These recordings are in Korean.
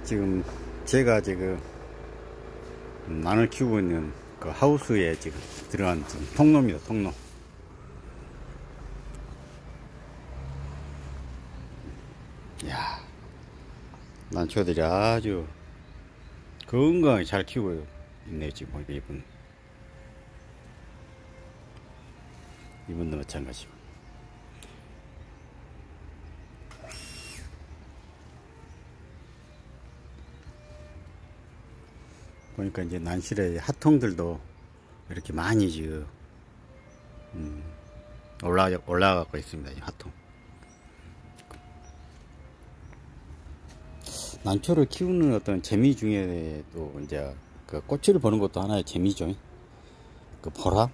지금 제가 지금 난을 키우고 있는 그 하우스에 지금 들어간 지금 통로입니다. 통로. 이야, 난초들이 아주 건강하게 잘 키우고 있네요. 지금 보니까 이분도 마찬가지고. 보니까 이제 난실에 핫통들도 이렇게 많이 지금 올라가고 있습니다. 이 핫통. 난초를 키우는 어떤 재미 중에도 이제 그 꽃을 보는 것도 하나의 재미죠. 그 보람.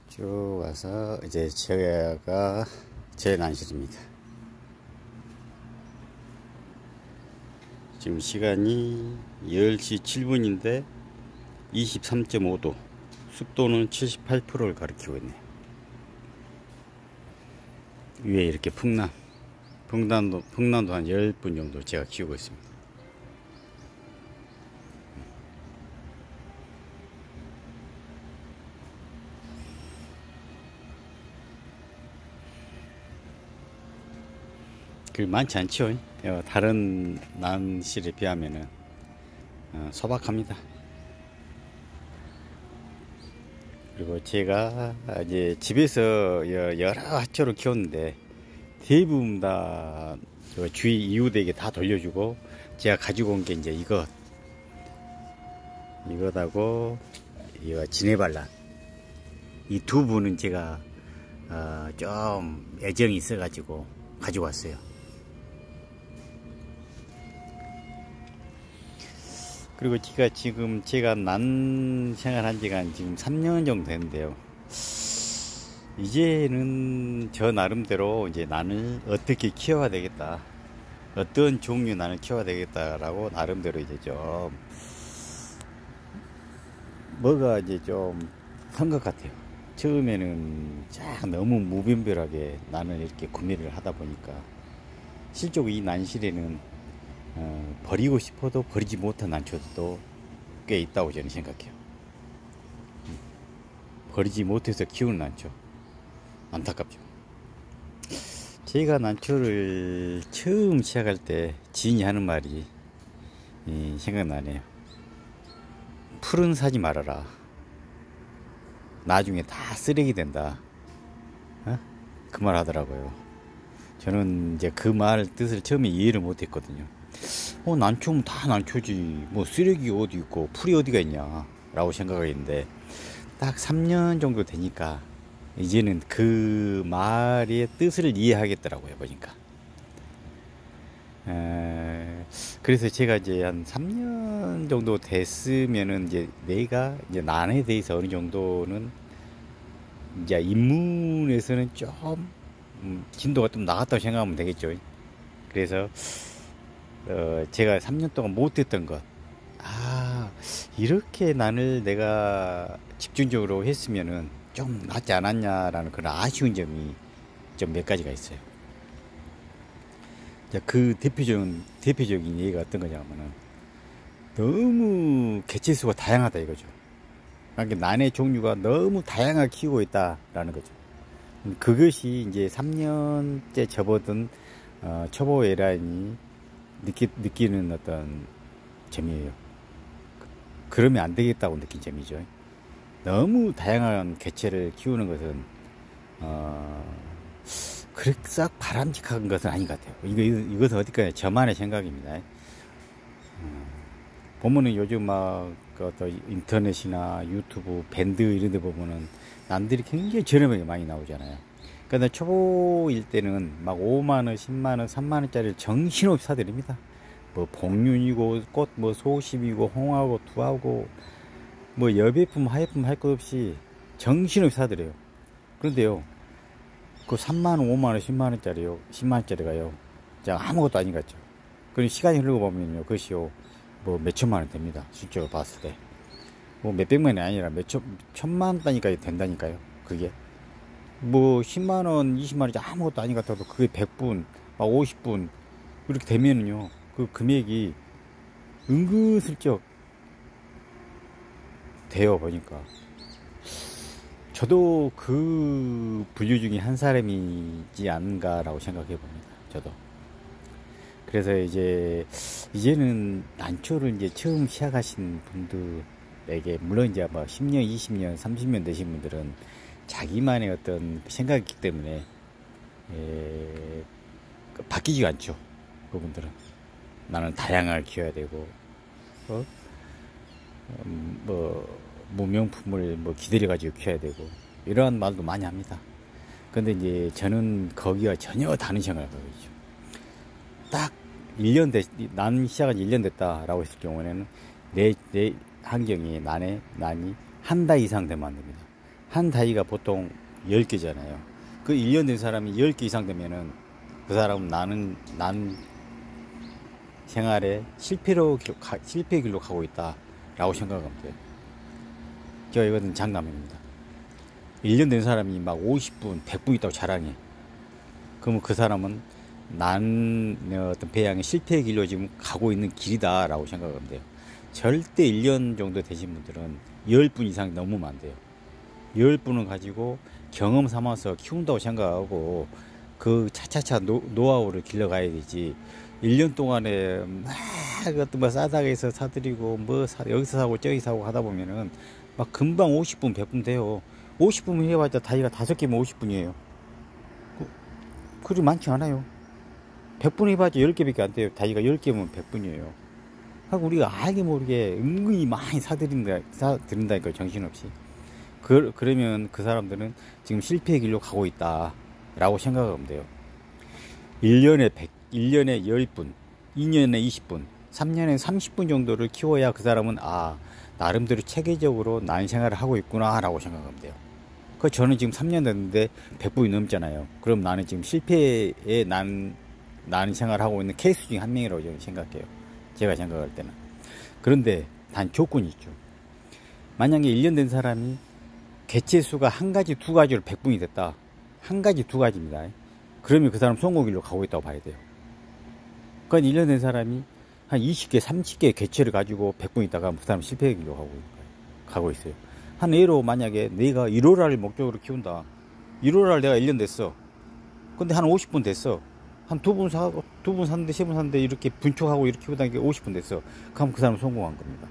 쭉 와서 이제 제가 제 난실입니다. 지금 시간이 10시 7분인데 23.5도, 습도는 78%를 가리키고 있네요. 위에 이렇게 풍란도 한 10분 정도 제가 키우고 있습니다. 많지 않죠. 다른 난실에 비하면은 소박합니다. 그리고 제가 이제 집에서 여러 화초를 키웠는데 대부분 다 주위 이웃에게 다 돌려주고, 제가 가지고 온 게 이제 이것하고 이거 지네발란, 이 두 분은 제가 좀 애정이 있어 가지고 가지고 왔어요. 그리고 제가 난 생활한 지가 지금 3년 정도 됐는데요. 이제는 저 나름대로 이제 난을 어떻게 키워야 되겠다, 어떤 종류 난을 키워야 되겠다라고 나름대로 이제 좀 뭐가 이제 좀 한 것 같아요. 처음에는 너무 무분별하게 난을 이렇게 구매를 하다 보니까 실제로 이 난실에는 버리고 싶어도 버리지 못한 난초도 꽤 있다고 저는 생각해요. 버리지 못해서 키우는 난초, 안타깝죠. 제가 난초를 처음 시작할 때 지인이 하는 말이 생각나네요. 풀은 사지 말아라, 나중에 다 쓰레기 된다. 그 말 하더라고요. 저는 이제 그 말 뜻을 처음에 이해를 못했거든요. 난초면 다 난초지, 뭐 쓰레기 어디 있고 풀이 어디가 있냐 라고 생각을 했는데, 딱 3년 정도 되니까 이제는 그 말의 뜻을 이해하겠더라고요, 보니까. 그래서 제가 이제 한 3년 정도 됐으면은 이제 내가 이제 난에 대해서 어느 정도는 이제 입문에서는 좀 진도가 좀 나갔다고 생각하면 되겠죠. 그래서 제가 3년 동안 못했던 것, 이렇게 난을 내가 집중적으로 했으면은 좀 낫지 않았냐라는 그런 아쉬운 점이 좀 몇 가지가 있어요. 그 대표적인 예가 어떤 거냐면은, 너무 개체수가 다양하다 이거죠. 그러니까 난의 종류가 너무 다양하게 키우고 있다라는 거죠. 그것이 이제 3년째 접어든 초보 에라인이 느끼는 어떤 점이에요. 그러면 안 되겠다고 느낀 점이죠. 너무 다양한 개체를 키우는 것은 그렇게 싹 바람직한 것은 아닌 것 같아요. 이것은 어디까지 저만의 생각입니다. 보면은 요즘 막 인터넷이나 유튜브, 밴드 이런 데 보면은 난들이 굉장히 저렴하게 많이 나오잖아요. 그러니까 초보일 때는 막 5만원, 10만원, 3만원짜리를 정신없이 사드립니다. 뭐 복륜이고 꽃 뭐 소심이고 홍하고 두하고 뭐 여배품 하예품 할 것 없이 정신없이 사드려요. 그런데요, 그 3만원, 5만원, 10만원짜리요. 10만원짜리가요. 아무것도 아닌 것 같죠. 그리고 시간이 흐르고 보면요. 그것이요. 뭐 몇천만원 됩니다. 실제로 봤을 때. 뭐 몇백만원이 아니라 천만 단위까지 된다니까요. 그게. 뭐 10만원, 20만원이 아무것도 아닌 것 같아도 그게 100분, 50분 이렇게 되면은요. 그 금액이 은근슬쩍 돼요. 보니까. 저도 그 분류 중에 한 사람이지 않은가라고 생각해 봅니다. 저도. 그래서 이제는 난초를 이제 처음 시작하신 분들에게, 물론 이제 뭐 10년, 20년, 30년 되신 분들은 자기만의 어떤 생각이 있기 때문에, 바뀌지가 않죠. 그분들은. 나는 다양하게 키워야 되고, 무명품을 기다려가지고 키워야 되고, 이러한 말도 많이 합니다. 근데 이제 저는 거기와 전혀 다른 생각을 하고 있죠. 딱 1년 난 시작한 1년 됐다라고 했을 경우에는 내 환경이 난이 한 달 이상 되면 안 됩니다. 한 다이가 보통 10개잖아요. 그 1년 된 사람이 10개 이상 되면은 그 사람은 난 생활에 실패 길로 가고 있다라고 생각하면 돼요. 제가 이거는 장담입니다. 1년 된 사람이 막 50분, 100분 있다고 자랑해. 그러면 그 사람은 어떤 배양의 실패의 길로 지금 가고 있는 길이다라고 생각하면 돼요. 절대 1년 정도 되신 분들은 10분 이상 넘으면 안 돼요. 10분을 가지고 경험 삼아서 키운다고 생각하고 그 차차차 노하우를 길러가야 되지. 1년 동안에 막 어떤 뭐 싸다게서 사드리고 뭐 여기서 사고 저기 사고 하다 보면은 막 금방 50분, 100분 돼요. 50분 해봤자 다이가 5개면 50분이에요. 그리 많지 않아요. 100분 해봤자 10개밖에 안 돼요. 다이가 10개면 100분이에요. 하고 우리가 알게 모르게 은근히 많이 사드린다니까, 정신없이. 그러면 그 사람들은 지금 실패의 길로 가고 있다 라고 생각하면 돼요. 1년에 10분, 2년에 20분, 3년에 30분 정도를 키워야 그 사람은 나름대로 체계적으로 난 생활을 하고 있구나 라고 생각하면 돼요. 저는 지금 3년 됐는데 100분이 넘잖아요. 그럼 나는 지금 실패에 난 생활을 하고 있는 케이스 중에 한 명이라고 저는 생각해요. 제가 생각할 때는. 그런데 단 조건이 있죠. 만약에 1년 된 사람이 개체수가 한 가지, 두 가지로 100분이 됐다. 한 가지, 두 가지입니다. 그러면 그 사람 성공길로 가고 있다고 봐야 돼요. 그러니까 1년 된 사람이 한 20개, 30개 개체를 가지고 100분 있다가 그 사람 실패의 길로 가고 있어요. 한 예로 만약에 내가 1호라를 목적으로 키운다. 1호라를 내가 1년 됐어. 근데 한 50분 됐어. 한 두 분 샀는데, 세 분 샀는데 이렇게 분촉하고 이렇게 키우다 보니까 50분 됐어. 그럼 그 사람은 성공한 겁니다.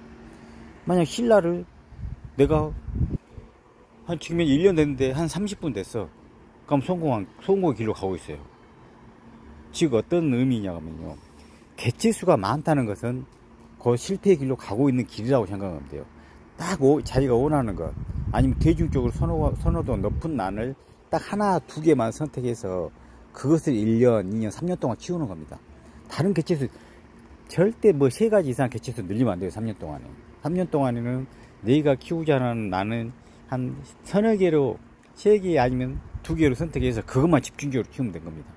만약 신라를 내가 지금 1년 됐는데 한 30분 됐어. 그럼 성공의 길로 가고 있어요. 즉 어떤 의미냐면요. 개체수가 많다는 것은 그 실패의 길로 가고 있는 길이라고 생각하면 돼요. 딱 자기가 원하는 것, 아니면 대중적으로 선호도 높은 난을 딱 하나, 두 개만 선택해서 그것을 1년, 2년, 3년 동안 키우는 겁니다. 다른 개체수, 절대 뭐 3가지 이상 개체수 늘리면 안 돼요. 3년 동안에. 3년 동안에는 내가 키우자 하는 나는 한 서너 개로, 3개 아니면 2개로 선택해서 그것만 집중적으로 키우면 된 겁니다.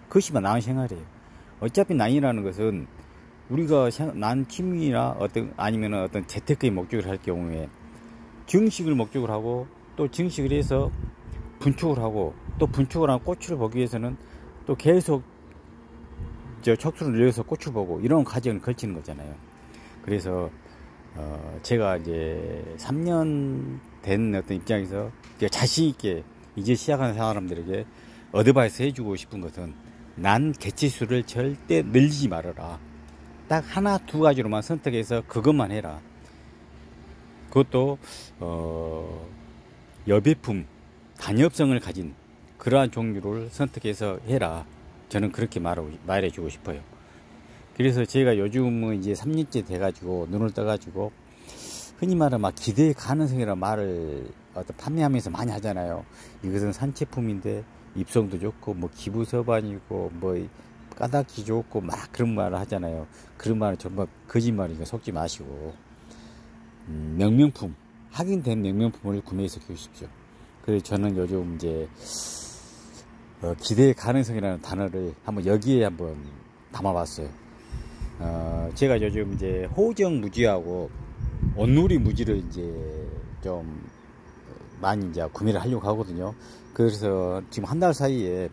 그것이 나은 생활이에요. 어차피 난이라는 것은 우리가 난 취미나 아니면 어떤 재테크의 목적을 할 경우에 증식을 목적으로 하고, 또 증식을 해서 분촉을 하고, 또 분촉을 하고 꽃을 보기 위해서는 또 계속 척수를 늘려서 꽃을 보고, 이런 과정을 거치는 거잖아요. 그래서 제가 이제 3년 된 어떤 입장에서 자신 있게 이제 시작하는 사람들에게 어드바이스 해주고 싶은 것은, 난 개체수를 절대 늘리지 말아라. 딱 하나, 두 가지로만 선택해서 그것만 해라. 그것도 여배품, 단엽성을 가진 그러한 종류를 선택해서 해라. 저는 그렇게 말해주고 싶어요. 그래서 제가 요즘은 이제 3년째 돼가지고 눈을 떠가지고, 흔히 말하면 막 기대의 가능성이라는 말을 판매하면서 많이 하잖아요. 이것은 산채품인데 입성도 좋고 뭐 기부서반이고 뭐 까닭이 좋고 막 그런 말을 하잖아요. 그런 말은 정말 거짓말이니까 속지 마시고, 명명품, 확인된 명명품을 구매해서 키우십시오. 그래서 저는 요즘 이제 기대의 가능성이라는 단어를 한번 여기에 한번 담아봤어요. 제가 요즘 이제 호정 무지하고 온누리 무지를 이제 좀 많이 이제 구매를 하려고 하거든요. 그래서 지금 한 달 사이에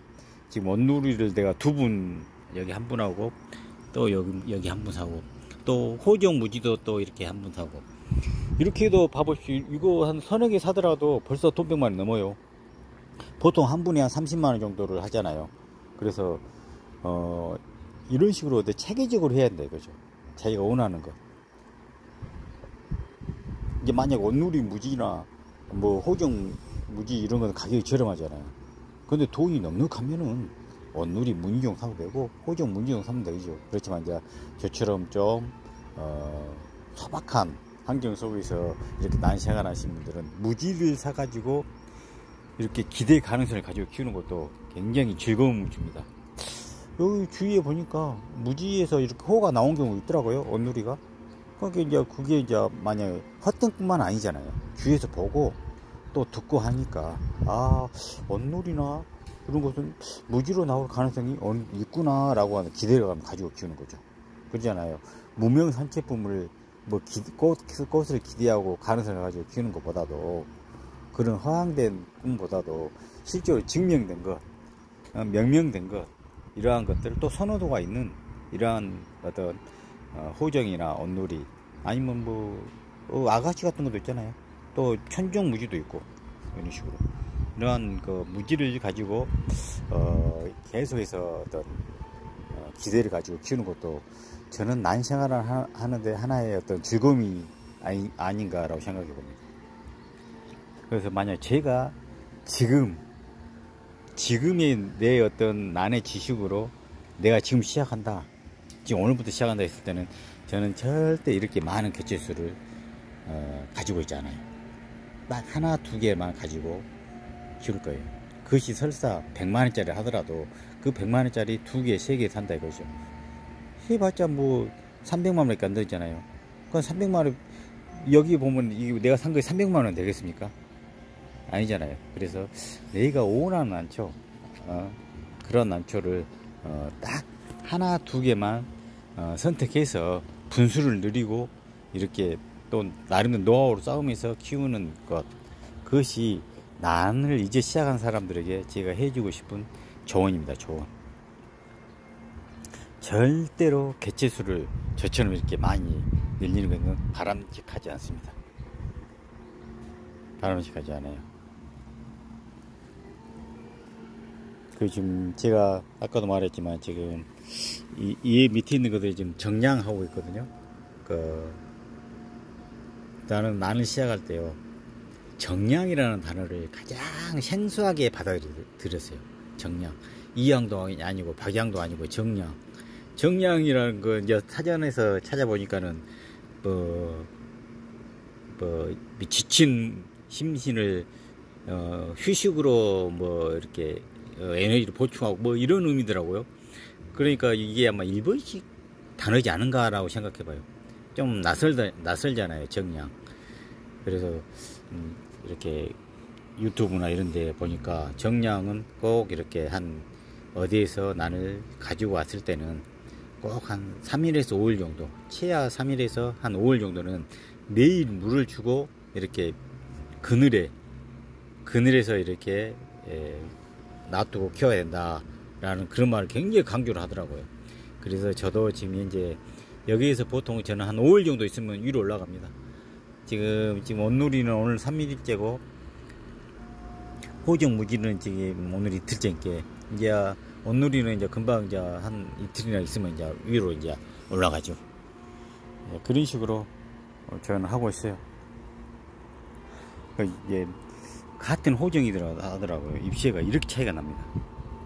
지금 온누리를 내가 2분, 여기 한 분하고 또 여기 한 분 사고, 또 호정 무지도 또 이렇게 한 분 사고, 이렇게 해도 봐보시오. 이거 한 서너 개 사더라도 벌써 돈 100만원 넘어요. 보통 한 분에 한 30만원 정도를 하잖아요. 그래서 이런 식으로 체계적으로 해야 된다 이거죠. 자기가 원하는 거. 이제 만약 온누리 무지나 뭐 호정 무지 이런 건 가격이 저렴하잖아요. 근데 돈이 넉넉하면은 온누리 문경 사도 되고 호정 문경 사면 되죠. 그렇지만 이제 저처럼 좀 소박한 환경 속에서 이렇게 난생활 하시는 분들은 무지를 사가지고 이렇게 기대 가능성을 가지고 키우는 것도 굉장히 즐거움을 줍니다. 여기 주위에 보니까 무지에서 이렇게 호가 나온 경우 있더라고요. 온누리가. 그러니까 이제 그게 이제 만약에 헛등뿐만 아니잖아요. 주위에서 보고 또 듣고 하니까 온누리나 이런 것은 무지로 나올 가능성이 있구나 라고 하는 기대를 가지고 키우는 거죠. 그러잖아요. 무명 산채품을 뭐 꽃을 기대하고 가능성을 가지고 키우는 것보다도, 그런 허황된 꿈보다도 실제로 증명된 것, 명명된 것, 이러한 것들, 또 선호도가 있는 이러한 어떤 호정이나 온누리, 아니면 뭐 아가씨 같은 것도 있잖아요. 또 천정 무지도 있고, 이런 식으로 이러한 그 무지를 가지고 계속해서 어떤 기대를 가지고 키우는 것도 저는 난생활을 하는데 하나의 어떤 즐거움이 아닌가라고 생각해 봅니다. 그래서 만약 제가 지금의 내 어떤 난의 지식으로 내가 지금 시작한다, 지금 오늘부터 시작한다 했을 때는 저는 절대 이렇게 많은 개체수를 가지고 있지 않아요. 딱 하나 두 개만 가지고 키울 거예요. 그것이 설사 100만원짜리 하더라도 그 100만원짜리 2개, 3개 산다 이거죠. 해봤자 뭐 300만원밖에 안 되잖아요. 그건 300만원, 여기 보면 이게 내가 산 거에 300만원 되겠습니까? 아니잖아요. 그래서 내가 원하는 난초, 그런 난초를 딱 하나 두 개만 선택해서 분수를 늘리고 이렇게 또 나름대로 노하우로 싸우면서 키우는 것, 그것이 난을 이제 시작한 사람들에게 제가 해주고 싶은 조언입니다. 조언. 절대로 개체수를 저처럼 이렇게 많이 늘리는 것은 바람직하지 않습니다. 바람직하지 않아요. 그 지금 제가 아까도 말했지만 지금 이 밑에 있는 것들이 지금 정량하고 있거든요. 나는 난을 시작할 때요, 정량이라는 단어를 가장 생소하게 받아들였어요. 정량. 이양도 아니고 박양도 아니고 정량. 정량이라는 거 이제 사전에서 찾아보니까는 지친 심신을 휴식으로 뭐 이렇게 에너지를 보충하고 뭐 이런 의미더라고요. 그러니까 이게 아마 일본식 단어지 않은가라고 생각해봐요. 좀 낯설잖아요, 정량. 그래서 이렇게 유튜브나 이런 데 보니까 정량은 꼭 이렇게 어디에서 난을 가지고 왔을 때는 꼭 한 3일에서 5일 정도, 최하 3일에서 한 5일 정도는 매일 물을 주고 이렇게 그늘에서 이렇게 놔두고 키워야 된다 라는 그런 말을 굉장히 강조를 하더라고요. 그래서 저도 지금 현재 여기에서 보통 저는 한 5일 정도 있으면 위로 올라갑니다. 지금 온누리는 오늘 3일째고 호정 무지는 지금 오늘 이틀째인게, 이제 온누리는 이제 금방 이제 한 이틀이나 있으면 이제 위로 이제 올라가죠. 그런 식으로 저는 하고 있어요. 이게 같은 호정이더라고요. 입시가 이렇게 차이가 납니다.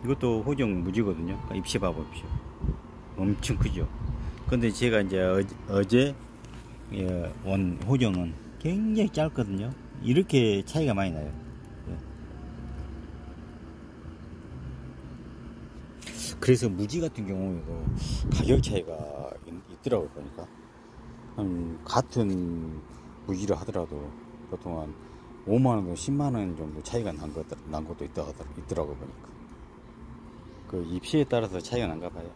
이것도 호정 무지거든요. 입시 봐보십시오. 엄청 크죠. 근데 제가 이제 어제 온 호정은 굉장히 짧거든요. 이렇게 차이가 많이 나요. 그래서 무지 같은 경우에도 가격 차이가 있더라고요. 보니까 같은 무지를 하더라도 보통 한 5만원, 10만원 정도 차이가 난 것도 있더라고요. 보니까 그 입시에 따라서 차이가 난가 봐요.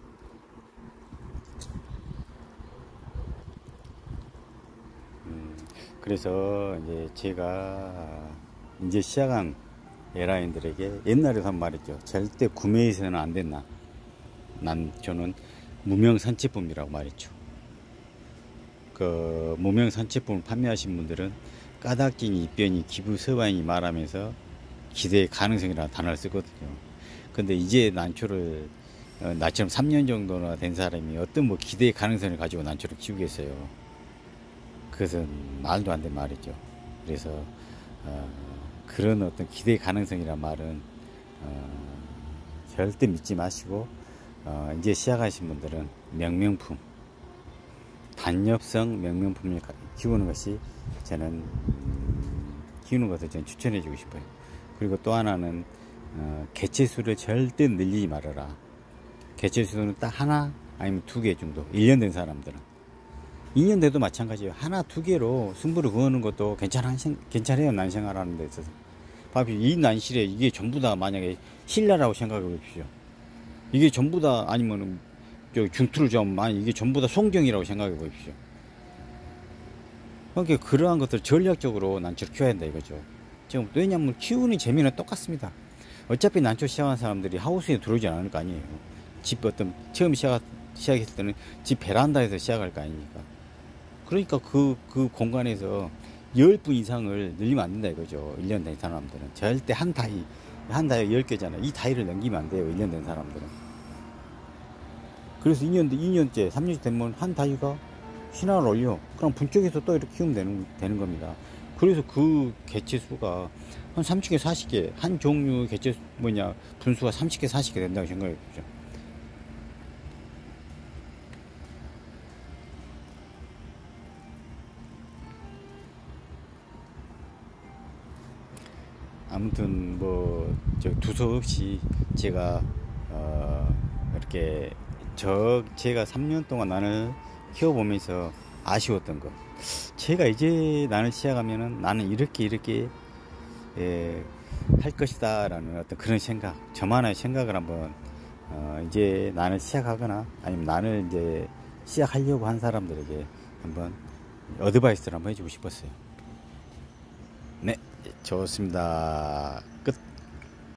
그래서 이제 제가 이제 시작한 에라인들에게 옛날에 한 말이죠. 절대 구매해서는 안 된다. 저는 무명 산채품이라고 말했죠. 그 무명 산채품을 판매하신 분들은 까닭쟁이, 입변이, 기부 서반이 말하면서 기대의 가능성이라는 단어를 쓰거든요. 근데 이제 난초를 나처럼 3년 정도나 된 사람이 어떤 뭐 기대의 가능성을 가지고 난초를 키우겠어요. 그것은 말도 안 되는 말이죠. 그래서 그런 어떤 기대의 가능성이란 말은 절대 믿지 마시고 이제 시작하신 분들은 명명품, 단엽성 명명품을 키우는 것이 저는 키우는 것을 저는 추천해 주고 싶어요. 그리고 또 하나는 개체수를 절대 늘리지 말아라. 개체수는 딱 하나 아니면 2개 정도. 1년 된 사람들은 2년 돼도 마찬가지예요. 하나 2개로 승부를 거는 것도 괜찮아요. 난생활하는 데 있어서. 이 난실에 이게 전부 다 만약에 신라라고 생각해 보십시오. 이게 전부 다 아니면은 중투를 잡으면 이게 전부 다 송경이라고 생각해 보십시오. 그러니까 그러한 것들 전략적으로 난초를 키워야 한다 이거죠. 지금 왜냐면 키우는 재미는 똑같습니다. 어차피 난초 시작한 사람들이 하우스에 들어오지 않을 거 아니에요. 집 처음 시작했을 때는 집 베란다에서 시작할 거 아닙니까. 그러니까 그 공간에서 10분 이상을 늘리면 안 된다 이거죠. 1년 된 사람들은 절대 한 다이 10개잖아요. 이 다이를 넘기면 안 돼요. 1년 된 사람들은. 그래서 2년째 3년째 되면 한 다이가 신화를 올려. 그럼 분쪽에서 또 이렇게 키우면 되는 겁니다. 그래서 그 개체수가 한 30개 40개 한 종류 개체 분수가 30개 40개 된다고 생각해 보죠. 아무튼 뭐 두서없이 제가 이렇게 제가 3년 동안 난을 키워보면서 아쉬웠던 것, 제가 이제 난을 시작하면은 나는 이렇게 할 것이다 라는 어떤 그런 생각, 저만의 생각을 한번 이제 난을 시작하거나 아니면 난을 이제 시작하려고 한 사람들에게 한번 어드바이스를 한번 해주고 싶었어요. 네, 좋습니다. 끝.